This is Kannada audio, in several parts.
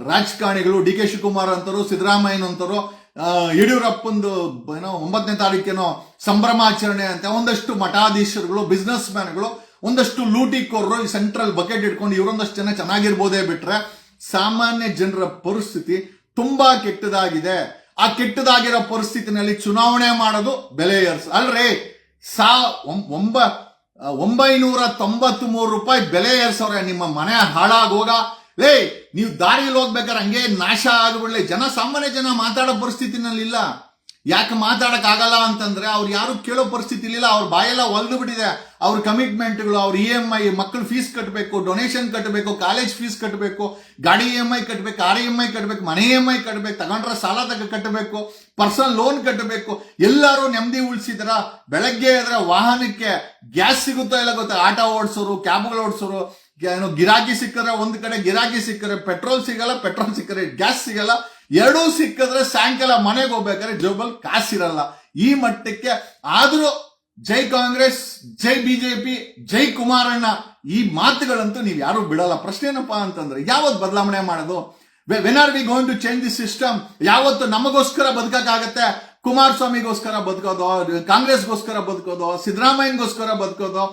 ರಾಜಕಾರಣಿಗಳು ಡಿ ಕೆ ಶಿವಕುಮಾರ್ ಅಂತರು, ಸಿದ್ದರಾಮಯ್ಯ ಅಂತರು, ಯಡಿಯೂರಪ್ಪಂದು 9ನೇ ತಾರೀಕೇನೋ ಸಂಭ್ರಮಾಚರಣೆ ಅಂತ ಒಂದಷ್ಟು ಮಠಾಧೀಶರುಗಳು, ಬಿಸ್ನೆಸ್ ಮ್ಯಾನ್ಗಳು, ಒಂದಷ್ಟು ಲೂಟಿಕೋರರು ಈ ಸೆಂಟ್ರಲ್ ಬಕೆಟ್ ಇಟ್ಕೊಂಡು ಇವರೊಂದಷ್ಟು ಜನ ಚೆನ್ನಾಗಿರ್ಬೋದೇ ಬಿಟ್ರೆ ಸಾಮಾನ್ಯ ಜನರ ಪರಿಸ್ಥಿತಿ ತುಂಬಾ ಕೆಟ್ಟದಾಗಿದೆ. ಆ ಕೆಟ್ಟದಾಗಿರೋ ಪರಿಸ್ಥಿತಿನಲ್ಲಿ ಚುನಾವಣೆ ಮಾಡೋದು ಬೆಲೆ ಏರಿಸ ಅಲ್ರಿ. 993 ರೂಪಾಯಿ ಬೆಲೆ ಏರ್ಸವ್ರೆ. ನಿಮ್ಮ ಮನೆ ಹಾಳಾಗೋಗ ಲೇ, ನೀವು ದಾರಿಯಲ್ಲಿ ಹೋಗ್ಬೇಕಾದ್ರೆ ಹಂಗೆ ನಾಶ ಆಗ್ಬಿಡ್ಲಿ. ಸಾಮಾನ್ಯ ಜನ ಮಾತಾಡೋ ಪರಿಸ್ಥಿತಿನಲ್ಲಿ ಇಲ್ಲ. ಯಾಕೆ ಮಾತಾಡಕ್ ಆಗಲ್ಲ ಅಂತಂದ್ರೆ ಅವ್ರು ಯಾರು ಕೇಳೋ ಪರಿಸ್ಥಿತಿ ಇಲ್ಲ. ಅವ್ರ ಬಾಯೆಲ್ಲ ಒಲ್ದು ಬಿಟ್ಟಿದೆ. ಅವ್ರ ಕಮಿಟ್ಮೆಂಟ್ಗಳು, ಅವ್ರ EMI, ಮಕ್ಕಳ ಫೀಸ್ ಕಟ್ಟಬೇಕು, ಡೊನೇಷನ್ ಕಟ್ಟಬೇಕು, ಕಾಲೇಜ್ ಫೀಸ್ ಕಟ್ಟಬೇಕು, ಗಾಡಿ EMI ಕಟ್ಟಬೇಕು, ಕಾರ್ EMI ಕಟ್ಟಬೇಕು, ಮನೆ EMI ಕಟ್ಟಬೇಕು, ತಗೊಂಡ್ರೆ ಸಾಲ ಕಟ್ಟಬೇಕು, ಪರ್ಸನಲ್ ಲೋನ್ ಕಟ್ಟಬೇಕು. ಎಲ್ಲರೂ ನೆಮ್ಮದಿ ಉಳಿಸಿದ್ರ. ಬೆಳಗ್ಗೆ ಎದ್ರೆ ವಾಹನಕ್ಕೆ ಗ್ಯಾಸ್ ಸಿಗುತ್ತೋ ಇಲ್ಲ ಗೊತ್ತಾ. ಆಟೋ ಓಡಿಸೋರು, ಕ್ಯಾಬ್ಗಳು ಓಡಿಸೋರು, ಗಿರಾಕಿ ಸಿಕ್ಕರೆ ಒಂದ್ ಕಡೆ, ಗಿರಾಕಿ ಸಿಕ್ಕರೆ ಪೆಟ್ರೋಲ್ ಸಿಗಲ್ಲ, ಪೆಟ್ರೋಲ್ ಸಿಕ್ಕರೆ ಗ್ಯಾಸ್ ಸಿಗಲ್ಲ. ಎರಡೂ ಸಿಕ್ಕಿದ್ರೆ ಸಾಯಂಕಾಲ ಮನೆಗೆ ಹೋಗ್ಬೇಕಾದ್ರೆ ಜೋಬಲ್ ಕಾಸಿರಲ್ಲ. ಈ ಮಟ್ಟಕ್ಕೆ ಆದ್ರೂ ಜೈ ಕಾಂಗ್ರೆಸ್, ಜೈ ಬಿಜೆಪಿ, ಜೈ ಕುಮಾರಣ್ಣ ಈ ಮಾತುಗಳಂತೂ ನೀವು ಯಾರು ಬಿಡಲ್ಲ. ಪ್ರಶ್ನೆ ಏನಪ್ಪಾ ಅಂತಂದ್ರೆ ಯಾವತ್ತು ಬದಲಾವಣೆ ಮಾಡೋದು? When are we going to change the system? ಯಾವತ್ತು ನಮಗೋಸ್ಕರ ಬದುಕಕ್ಕಾಗತ್ತೆ? ಕುಮಾರಸ್ವಾಮಿಗೋಸ್ಕರ ಬದುಕೋದು, ಕಾಂಗ್ರೆಸ್ಗೋಸ್ಕರ ಬದುಕೋದು, ಸಿದ್ದರಾಮಯ್ಯಗೋಸ್ಕರ ಬದುಕೋದು,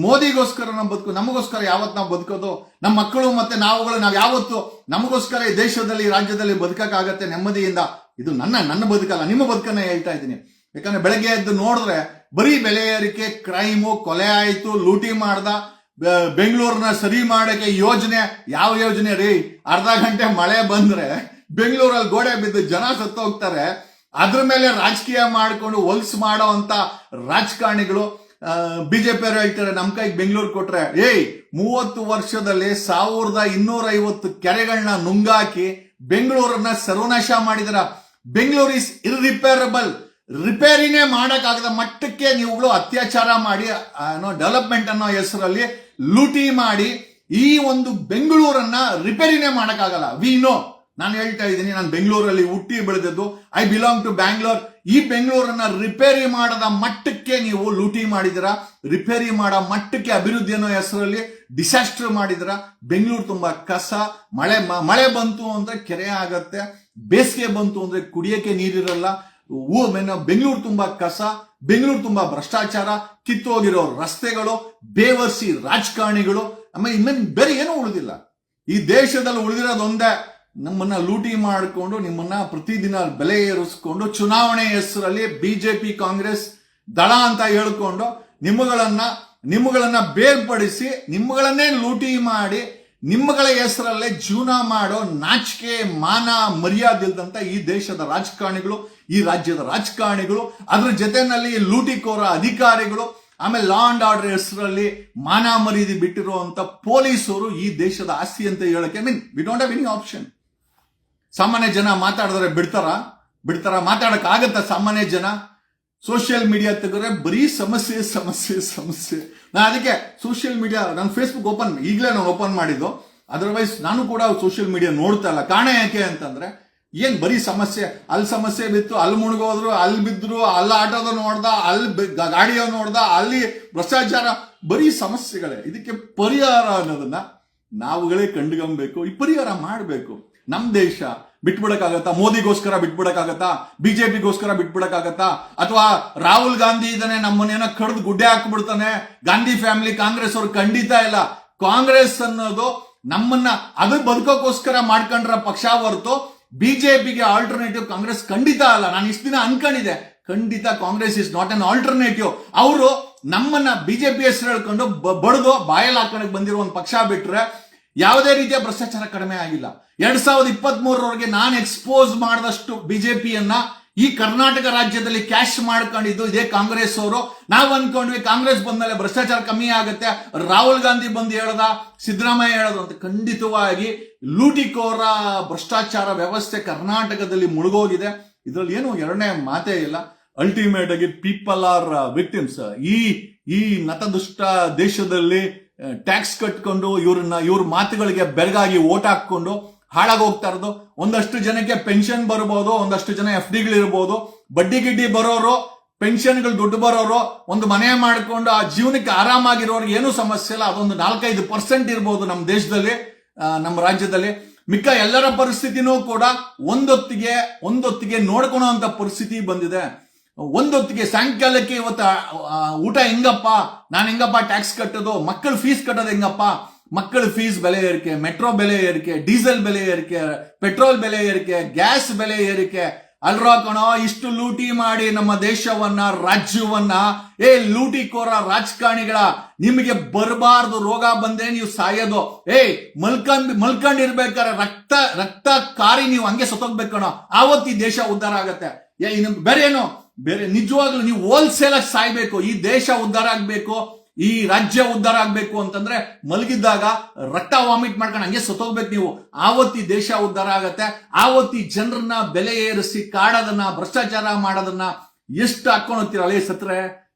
ಮೋದಿಗೋಸ್ಕರ ನಾವು ಬದುಕೋದು? ನಮಗೋಸ್ಕರ ಯಾವತ್ತು ನಾವು ಬದುಕೋದು? ನಮ್ಮ ಮಕ್ಕಳು ಮತ್ತೆ ನಾವು ಯಾವತ್ತು ನಮಗೋಸ್ಕರ ಈ ದೇಶದಲ್ಲಿ, ರಾಜ್ಯದಲ್ಲಿ ಬದುಕಕ್ಕಾಗತ್ತೆ ನೆಮ್ಮದಿಯಿಂದ? ಇದು ನನ್ನ ಬದುಕಲ್ಲ, ನಿಮ್ಮ ಬದುಕನ್ನ ಹೇಳ್ತಾ ಇದ್ದೀನಿ. ಯಾಕಂದ್ರೆ ಬೆಳಗ್ಗೆ ಎದ್ದು ನೋಡಿದ್ರೆ ಬರೀ ಬೆಲೆ ಏರಿಕೆ, ಕ್ರೈಮು, ಕೊಲೆ ಆಯ್ತು, ಲೂಟಿ ಮಾಡ್ದ, ಬೆಂಗಳೂರನ್ನ ಸರಿ ಮಾಡಕ್ಕೆ ಯೋಜನೆ. ಯಾವ ಯೋಜನೆ ರೀ? ಅರ್ಧ ಗಂಟೆ ಮಳೆ ಬಂದ್ರೆ ಬೆಂಗಳೂರಲ್ಲಿ ಗೋಡೆ ಬಿದ್ದು ಜನ ಸತ್ತು ಹೋಗ್ತಾರೆ. ಅದ್ರ ಮೇಲೆ ರಾಜಕೀಯ ಮಾಡ್ಕೊಂಡು ಹೊಲ್ಸ್ ಮಾಡೋ ಅಂತ ರಾಜಕಾರಣಿಗಳು. ಬಿಜೆಪಿ ಅವರು ಹೇಳ್ತಾರೆ ನಮ್ ಕೈಗೆ ಬೆಂಗಳೂರು ಕೊಟ್ರೆ. 30 ವರ್ಷದಲ್ಲಿ 1250 ಕೆರೆಗಳನ್ನ ನುಂಗಾಕಿ ಬೆಂಗಳೂರನ್ನ ಸರ್ವನಾಶ ಮಾಡಿದಾರ. Bengaluru is irreparable. ರಿಪೇರಿನೇ ಮಾಡಕ್ಕಾಗದ ಮಟ್ಟಕ್ಕೆ ನೀವುಗಳು ಅತ್ಯಾಚಾರ ಮಾಡಿ, ಡೆವಲಪ್ಮೆಂಟ್ ಅನ್ನೋ ಹೆಸರಲ್ಲಿ ಲೂಟಿ ಮಾಡಿ ಈ ಒಂದು ಬೆಂಗಳೂರನ್ನ ರಿಪೇರಿನೇ ಮಾಡಕ್ಕಾಗಲ್ಲ. We know. ನಾನು ಹೇಳ್ತಾ ಇದ್ದೀನಿ, ನಾನು ಬೆಂಗಳೂರಲ್ಲಿ ಹುಟ್ಟಿ ಬೆಳೆದದ್ದು. I belong to Bangalore. ಈ ಬೆಂಗಳೂರನ್ನ ರಿಪೇರಿ ಮಾಡದ ಮಟ್ಟಕ್ಕೆ ನೀವು ಲೂಟಿ ಮಾಡಿದಿರ. ರಿಪೇರಿ ಮಾಡೋ ಮಟ್ಟಕ್ಕೆ ಅಭಿವೃದ್ಧಿ ಅನ್ನೋ ಹೆಸರಲ್ಲಿ ಡಿಸಾಸ್ಟರ್ ಮಾಡಿದಿರ. ಬೆಂಗಳೂರು ತುಂಬಾ ಕಸ. ಮಳೆ ಬಂತು ಅಂದ್ರೆ ಕೆರೆ ಆಗತ್ತೆ, ಬೇಸಿಗೆ ಬಂತು ಅಂದ್ರೆ ಕುಡಿಯಕ್ಕೆ ನೀರಿರಲ್ಲ. ಬೆಂಗಳೂರು ತುಂಬಾ ಕಸ, ಬೆಂಗಳೂರು ತುಂಬಾ ಭ್ರಷ್ಟಾಚಾರ, ಕಿತ್ತೋಗಿರೋ ರಸ್ತೆಗಳು, ಬೇವರ್ಸಿ ರಾಜಕಾರಣಿಗಳು, ಆಮೇಲೆ ಇನ್ನೇನು ಬೇರೆ ಏನೂ ಉಳಿದಿಲ್ಲ. ಈ ದೇಶದಲ್ಲಿ ಉಳಿದಿರೋದೊಂದೇ, ನಮ್ಮನ್ನ ಲೂಟಿ ಮಾಡಿಕೊಂಡು, ನಿಮ್ಮನ್ನ ಪ್ರತಿದಿನ ಬೆಲೆ ಏರಿಸ್ಕೊಂಡು, ಚುನಾವಣೆ ಹೆಸರಲ್ಲಿ ಬಿಜೆಪಿ ಕಾಂಗ್ರೆಸ್ ದಳ ಅಂತ ಹೇಳ್ಕೊಂಡು ನಿಮ್ಮಗಳನ್ನ ಬೇರ್ಪಡಿಸಿ, ನಿಮ್ಮಗಳನ್ನೇ ಲೂಟಿ ಮಾಡಿ, ನಿಮ್ಮಗಳ ಹೆಸರಲ್ಲೇ ಜೀವನ ಮಾಡೋ ನಾಚಿಕೆ, ಮಾನ, ಮರ್ಯಾದಿಲ್ದಂತ ಈ ದೇಶದ ರಾಜಕಾರಣಿಗಳು, ಈ ರಾಜ್ಯದ ರಾಜಕಾರಣಿಗಳು, ಅದ್ರ ಜೊತೆನಲ್ಲಿ ಲೂಟಿಕೋರ ಅಧಿಕಾರಿಗಳು, ಆಮೇಲೆ ಲಾ ಅಂಡ್ ಆರ್ಡರ್ ಹೆಸರಲ್ಲಿ ಮಾನ ಮರ್ಯಾದೆ ಬಿಟ್ಟಿರುವಂತ ಪೊಲೀಸರು ಈ ದೇಶದ ಆಸ್ತಿ ಅಂತ ಹೇಳಕ್ಕೆ we don't have any option. ಸಾಮಾನ್ಯ ಜನ ಮಾತಾಡಿದ್ರೆ ಬಿಡ್ತಾರ? ಮಾತಾಡಕ್ ಆಗತ್ತ ಸಾಮಾನ್ಯ ಜನ? ಸೋಷಿಯಲ್ ಮೀಡಿಯಾ ತೆಗೆದ್ರೆ ಬರೀ ಸಮಸ್ಯೆ. ನಾನು ಅದಕ್ಕೆ ಸೋಷಿಯಲ್ ಮೀಡಿಯಾ, ನಾನು ಫೇಸ್ಬುಕ್ ಈಗಲೇ ನಾನು ಓಪನ್ ಮಾಡಿದ್ದು. ಅದರ್ವೈಸ್ ನಾನು ಕೂಡ ಸೋಷಿಯಲ್ ಮೀಡಿಯಾ ನೋಡ್ತಾ ಇಲ್ಲ. ಕಾರಣ ಯಾಕೆ ಅಂತಂದ್ರೆ ಏನ್ ಬರೀ ಸಮಸ್ಯೆ. ಅಲ್ಲಿ ಸಮಸ್ಯೆ ಬಿತ್ತು, ಅಲ್ಲಿ ಮುಳುಗೋದ್ರು, ಅಲ್ಲಿ ಬಿದ್ರು, ಅಲ್ಲಿ ಆಟೋದ ನೋಡ್ದ, ಅಲ್ಲಿ ಗಾಡಿಯೋ ನೋಡ್ದ, ಅಲ್ಲಿ ಭ್ರಷ್ಟಾಚಾರ, ಬರೀ ಸಮಸ್ಯೆಗಳೇ. ಇದಕ್ಕೆ ಪರಿಹಾರ ಅನ್ನೋದನ್ನ ನಾವುಗಳೇ ಕಂಡುಕೊಂಬೇಕು. ಈ ಪರಿಹಾರ ಮಾಡಬೇಕು. ನಮ್ ದೇಶ ಬಿಟ್ಬಿಡಕ್ಕಾಗತ್ತಾ? ಮೋದಿಗೋಸ್ಕರ ಬಿಟ್ಬಿಡಕ್ಕಾಗತ್ತಾ? ಬಿಜೆಪಿಗೋಸ್ಕರ ಬಿಟ್ಬಿಡಕ್ಕಾಗತ್ತಾ? ಅಥವಾ ರಾಹುಲ್ ಗಾಂಧಿ ಇದ್ದಾನೆ, ನಮ್ಮನ್ನೇನೋ ಕಡ್ದು ಗುಡ್ಡೆ ಹಾಕ್ಬಿಡ್ತಾನೆ, ಗಾಂಧಿ ಫ್ಯಾಮಿಲಿ, ಕಾಂಗ್ರೆಸ್ ಅವ್ರು ಖಂಡಿತ ಇಲ್ಲ. ಕಾಂಗ್ರೆಸ್ ಅನ್ನೋದು ನಮ್ಮನ್ನ ಅದು ಬದುಕೋಕೋಸ್ಕರ ಮಾಡ್ಕೊಂಡ್ರ ಪಕ್ಷ ಹೊರತು ಬಿಜೆಪಿಗೆ ಆಲ್ಟರ್ನೇಟಿವ್ ಕಾಂಗ್ರೆಸ್ ಖಂಡಿತ ಅಲ್ಲ. ನಾನು ಇಷ್ಟು ದಿನ ಅನ್ಕೊಂಡಿದ್ದೆ, ಖಂಡಿತ Congress is not an alternative. ಅವರು ನಮ್ಮನ್ನ ಬಿಜೆಪಿ ಹೆಸರು ಹೇಳ್ಕೊಂಡು ಬಡ್ದು ಬಾಯಲ್ಲಿ ಹಾಕೊಂಡಕ್ಕೆ ಬಂದಿರೋ ಒಂದು ಪಕ್ಷ ಬಿಟ್ರೆ ಯಾವುದೇ ರೀತಿಯ ಭ್ರಷ್ಟಾಚಾರ ಕಡಿಮೆ ಆಗಿಲ್ಲ. 2023 ನಾನು ಎಕ್ಸ್ಪೋಸ್ ಮಾಡಿದಷ್ಟು ಬಿಜೆಪಿಯನ್ನ ಈ ಕರ್ನಾಟಕ ರಾಜ್ಯದಲ್ಲಿ ಕ್ಯಾಶ್ ಮಾಡ್ಕೊಂಡಿದ್ದು ಇದೇ ಕಾಂಗ್ರೆಸ್ ಅವರು. ನಾವು ಅನ್ಕೊಂಡ್ವಿ ಕಾಂಗ್ರೆಸ್ ಬಂದ್ಮೇಲೆ ಭ್ರಷ್ಟಾಚಾರ ಕಮ್ಮಿ ಆಗುತ್ತೆ, ರಾಹುಲ್ ಗಾಂಧಿ ಬಂದು ಹೇಳದ, ಸಿದ್ದರಾಮಯ್ಯ ಹೇಳೋದು ಅಂತ. ಖಂಡಿತವಾಗಿ ಲೂಟಿಕೋರ ಭ್ರಷ್ಟಾಚಾರ ವ್ಯವಸ್ಥೆ ಕರ್ನಾಟಕದಲ್ಲಿ ಮುಳುಗೋಗಿದೆ. ಇದರಲ್ಲಿ ಏನು ಎರಡನೇ ಮಾತೇ ಇಲ್ಲ. ಅಲ್ಟಿಮೇಟ್ ಆಗಿ ಪೀಪಲ್ ಆರ್ ವಿಕ್ಟಿಮ್ಸ್. ಈ ನತದುಷ್ಟ ದೇಶದಲ್ಲಿ ಟ್ಯಾಕ್ಸ್ ಕಟ್ಕೊಂಡು ಇವ್ರ ಮಾತುಗಳಿಗೆ ಬೆರಗಾಗಿ ಓಟ್ ಹಾಕೊಂಡು ಹಾಳಾಗೋಗ್ತಾ ಇರೋದು. ಒಂದಷ್ಟು ಜನಕ್ಕೆ ಪೆನ್ಷನ್ ಬರ್ಬೋದು, ಒಂದಷ್ಟು ಜನ FD ಗಳಿರ್ಬೋದು, ಬಡ್ಡಿ ಗಿಡ್ಡಿ ಬರೋರು, ಪೆನ್ಷನ್ಗಳು ದುಡ್ಡು ಬರೋರು, ಒಂದು ಮನೆ ಮಾಡ್ಕೊಂಡು ಆ ಜೀವನಕ್ಕೆ ಆರಾಮಾಗಿರೋರಿಗೆ ಏನೂ ಸಮಸ್ಯೆ ಇಲ್ಲ. ಅದೊಂದು 4-5% ಇರ್ಬೋದು ನಮ್ಮ ದೇಶದಲ್ಲಿ, ನಮ್ಮ ರಾಜ್ಯದಲ್ಲಿ. ಮಿಕ್ಕ ಎಲ್ಲರ ಪರಿಸ್ಥಿತಿನೂ ಕೂಡ ಒಂದೊತ್ತಿಗೆ ನೋಡ್ಕೊಳೋ ಅಂತ ಪರಿಸ್ಥಿತಿ ಬಂದಿದೆ. ಒಂದೊತ್ತಿಗೆ ಸಾಯಂಕಾಲಕ್ಕೆ ಇವತ್ತು ಊಟ ಹೆಂಗಪ್ಪ, ನಾನು ಹೆಂಗಪ್ಪ ಟ್ಯಾಕ್ಸ್ ಕಟ್ಟೋದು, ಮಕ್ಕಳ ಫೀಸ್ ಕಟ್ಟೋದು ಹೆಂಗಪ್ಪ, ಮಕ್ಕಳ ಫೀಸ್ ಬೆಲೆ ಏರಿಕೆ, ಮೆಟ್ರೋ ಬೆಲೆ ಏರಿಕೆ, ಡೀಸೆಲ್ ಬೆಲೆ ಏರಿಕೆ, ಪೆಟ್ರೋಲ್ ಬೆಲೆ ಏರಿಕೆ, ಗ್ಯಾಸ್ ಬೆಲೆ ಏರಿಕೆ. ಅಲ್ರೋ ಕಣೋ, ಇಷ್ಟು ಲೂಟಿ ಮಾಡಿ ನಮ್ಮ ದೇಶವನ್ನ, ರಾಜ್ಯವನ್ನ, ಲೂಟಿಕೋರ ರಾಜಕಾರಣಿಗಳ, ನಿಮಗೆ ಬರಬಾರ್ದು ರೋಗ ಬಂದ್ರೆ ನೀವು ಸಾಯೋದು. ಮಲ್ಕೊಂಡಿರ್ಬೇಕಾದ್ರೆ ರಕ್ತ ಕಾರಿ ನೀವು ಹಂಗೆ ಸತ್ತೋಗ್ಬೇಕು ಕಣೋ, ಆವತ್ತು ಈ ದೇಶ ಉದ್ಧಾರ ಆಗತ್ತೆ. ಬೇರೆ ನಿಜವಾಗ್ಲೂ ನೀವು ಹೋಲ್ಸೇಲ್ ಆಗಿ ಸಾಯ್ಬೇಕು. ಈ ದೇಶ ಉದ್ಧಾರ ಆಗ್ಬೇಕು, ಈ ರಾಜ್ಯ ಉದ್ಧಾರ ಆಗ್ಬೇಕು ಅಂತಂದ್ರೆ ಮಲಗಿದ್ದಾಗ ರಕ್ತ ವಾಮಿಟ್ ಮಾಡ್ಕೊಂಡು ಹಂಗೆ ಸತ್ತೋಗ್ಬೇಕು ನೀವು. ಆವತ್ತಿ ದೇಶ ಉದ್ಧಾರ ಆಗತ್ತೆ. ಆವತ್ತಿ ಜನರನ್ನ ಬೆಲೆ ಏರಿಸಿ ಕಾಡೋದನ್ನ, ಭ್ರಷ್ಟಾಚಾರ ಮಾಡೋದನ್ನ ಎಷ್ಟು ಹಾಕೊಂಡು ಹೋಗ್ತೀರಾ?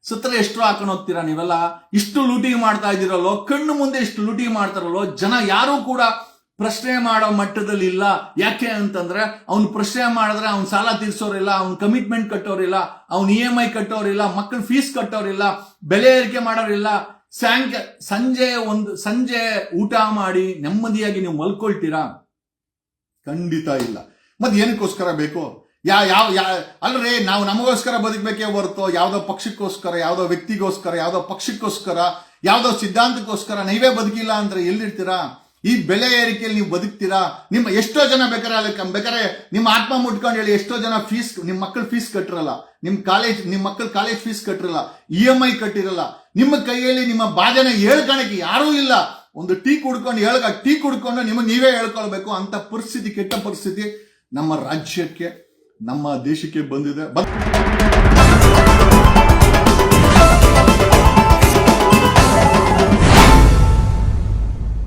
ಸತ್ರೆ ಎಷ್ಟು ಹಾಕೊಂಡು ಹೋಗ್ತೀರಾ ನೀವೆಲ್ಲ? ಇಷ್ಟು ಲೂಟಿ ಮಾಡ್ತಾ ಇದ್ದೀರಲ್ಲೋ, ಕಣ್ಣು ಮುಂದೆ ಇಷ್ಟು ಲೂಟಿ ಮಾಡ್ತಾರಲ್ಲೋ, ಜನ ಯಾರು ಕೂಡ ಪ್ರಶ್ನೆ ಮಾಡೋ ಮಟ್ಟದಲ್ಲಿ ಇಲ್ಲ. ಯಾಕೆ ಅಂತಂದ್ರೆ ಅವ್ನು ಪ್ರಶ್ನೆ ಮಾಡಿದ್ರೆ ಅವ್ನ್ ಸಾಲ ತೀರ್ಸೋರಿಲ್ಲ, ಅವ್ನ್ ಕಮಿಟ್ಮೆಂಟ್ ಕಟ್ಟೋರಿಲ್ಲ, ಅವ್ನ್ EMI ಕಟ್ಟೋರಿಲ್ಲ, ಮಕ್ಕಳ ಫೀಸ್ ಕಟ್ಟೋರಿಲ್ಲ, ಬೆಲೆ ಏರಿಕೆ ಮಾಡೋರಿಲ್ಲ. ಸಂಜೆ ಊಟ ಮಾಡಿ ನೆಮ್ಮದಿಯಾಗಿ ನೀವು ಮಲ್ಕೊಳ್ತೀರಾ? ಖಂಡಿತ ಇಲ್ಲ. ಮತ್ತೆ ಏನಕ್ಕೋಸ್ಕರ ಬೇಕು? ಅಲ್ರಿ, ನಾವು ನಮಗೋಸ್ಕರ ಬದುಕಬೇಕೇ ಹೊರತು ಯಾವ್ದೋ ಪಕ್ಷಕ್ಕೋಸ್ಕರ, ಯಾವ್ದೋ ವ್ಯಕ್ತಿಗೋಸ್ಕರ, ಯಾವ್ದೋ ಪಕ್ಷಕ್ಕೋಸ್ಕರ, ಯಾವ್ದೋ ಸಿದ್ಧಾಂತಕ್ಕೋಸ್ಕರ ನೀವೇ ಬದುಕಿಲ್ಲ ಅಂದ್ರೆ ಎಲ್ಲಿರ್ತೀರಾ? ಈ ಬೆಲೆ ಏರಿಕೆಯಲ್ಲಿ ನೀವು ಬದುಕ್ತೀರಾ? ನಿಮ್ಮ ಎಷ್ಟೋ ಜನ ಬೇಕಾದ್ರೆ ನಿಮ್ಮ ಆತ್ಮ ಮುಟ್ಕೊಂಡು ಹೇಳಿ, ಎಷ್ಟೋ ಜನ ನಿಮ್ಮ ಮಕ್ಕಳ ಫೀಸ್ ಕಟ್ಟಿರಲ್ಲ, ನಿಮ್ಮ ಮಕ್ಕಳ ಕಾಲೇಜ್ ಫೀಸ್ ಕಟ್ಟಿರಲ್ಲ, EMI ಕಟ್ಟಿರಲ್ಲ. ನಿಮ್ಮ ಕೈಯಲ್ಲಿ ನಿಮ್ಮ ಬಾಧೆನ ಹೇಳ್ಕೊಳಕ್ಕೆ ಯಾರೂ ಇಲ್ಲ. ಒಂದು ಟೀ ಕುಡ್ಕೊಂಡು ನಿಮಗೆ ನೀವೇ ಹೇಳ್ಕೊಳ್ಬೇಕು ಅಂತ ಪರಿಸ್ಥಿತಿ, ಕೆಟ್ಟ ಪರಿಸ್ಥಿತಿ ನಮ್ಮ ರಾಜ್ಯಕ್ಕೆ, ನಮ್ಮ ದೇಶಕ್ಕೆ ಬಂದಿದೆ.